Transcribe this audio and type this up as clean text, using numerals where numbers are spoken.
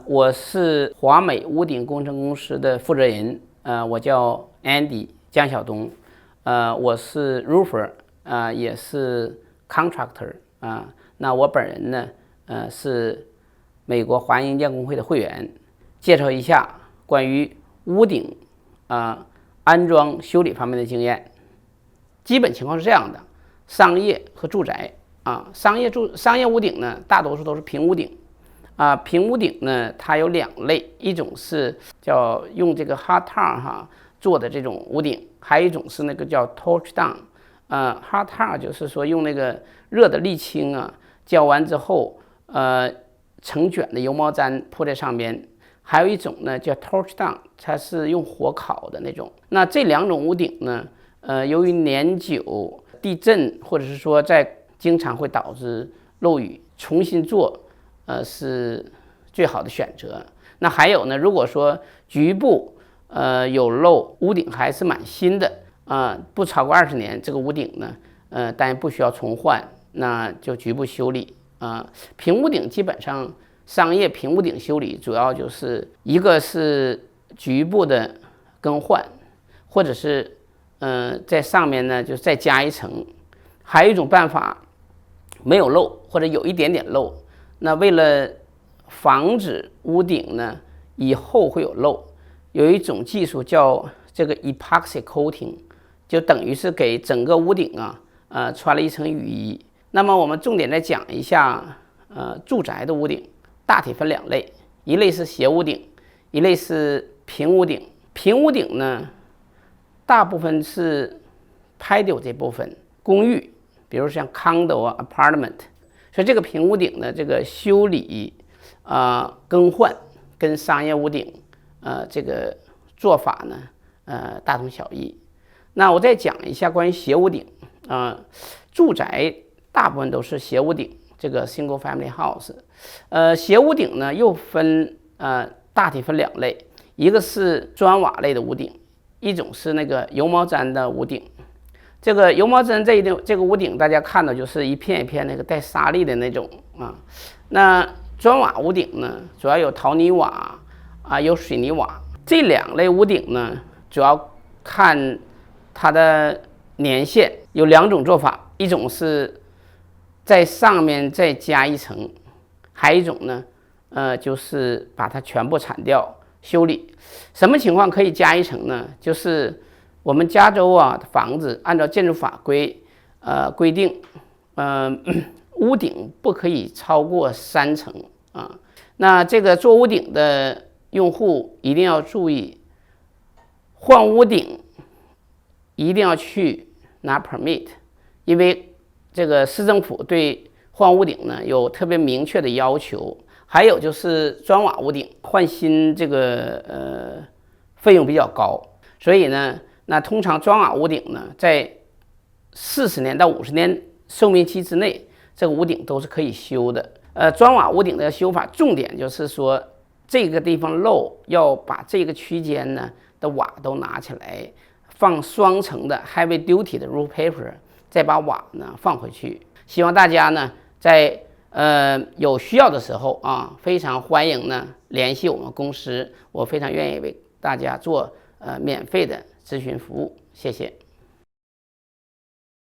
我是华美屋顶工程公司的负责人，我叫 Andy 江晓东，我是 roofer，也是 contractor，那我本人呢，是美国华人营建工会的会员。介绍一下关于屋顶安装修理方面的经验。基本情况是这样的：商业和住宅商业屋顶呢，大多数都是平屋顶。平屋顶呢，它有两类，一种是叫用这个 hot tub 做的这种屋顶，还有一种是那个叫 torch down。hot tub 就是说用那个热的沥青浇完之后，成卷的油毛毡铺在上边。还有一种呢叫 torch down， 它是用火烤的那种。那这两种屋顶呢，由于年久、地震或者是说经常会导致漏雨，重新做是最好的选择。那还有呢，如果说局部有漏，屋顶还是蛮新的不超过20年，这个屋顶呢当然不需要重换，那就局部修理平屋顶基本上商业平屋顶修理主要就是一个是局部的更换，或者是在上面呢就再加一层。还有一种办法没有漏或者有一点点漏，那为了防止屋顶呢以后会有漏，有一种技术叫这个 epoxy coating， 就等于是给整个屋顶穿了一层雨衣。那么我们重点再讲一下住宅的屋顶，大体分两类，一类是斜屋顶，一类是平屋顶。平屋顶呢，大部分是 patio 这部分公寓，比如像 condo apartment， 所以这个平屋顶的这个修理更换跟商业屋顶这个做法呢大同小异。那我再讲一下关于斜屋顶住宅大部分都是斜屋顶，这个 single family house。斜屋顶呢又分大体分两类，一个是砖瓦类的屋顶，一种是那个油毛毡的屋顶。这个油毛毡这个屋顶，大家看到就是一片一片那个带沙粒的那种那砖瓦屋顶呢，主要有陶泥瓦有水泥瓦。这两类屋顶呢，主要看它的年限，有两种做法，一种是在上面再加一层，还有一种呢就是把它全部铲掉修理。什么情况可以加一层呢？就是我们加州房子按照建筑法规规定屋顶不可以超过3层那这个做屋顶的用户一定要注意，换屋顶一定要去拿 permit， 因为这个市政府对换屋顶呢有特别明确的要求。还有就是砖瓦屋顶换新这个费用比较高，所以呢，那通常砖瓦屋顶呢在40年到50年寿命期之内，这个屋顶都是可以修的。砖瓦屋顶的修法重点就是说，这个地方漏，要把这个区间呢的瓦都拿起来，放双层的 heavy duty 的 roof paper， 再把瓦呢放回去。希望大家呢在有需要的时候非常欢迎呢联系我们公司，我非常愿意为大家做免费的咨询服务，谢谢。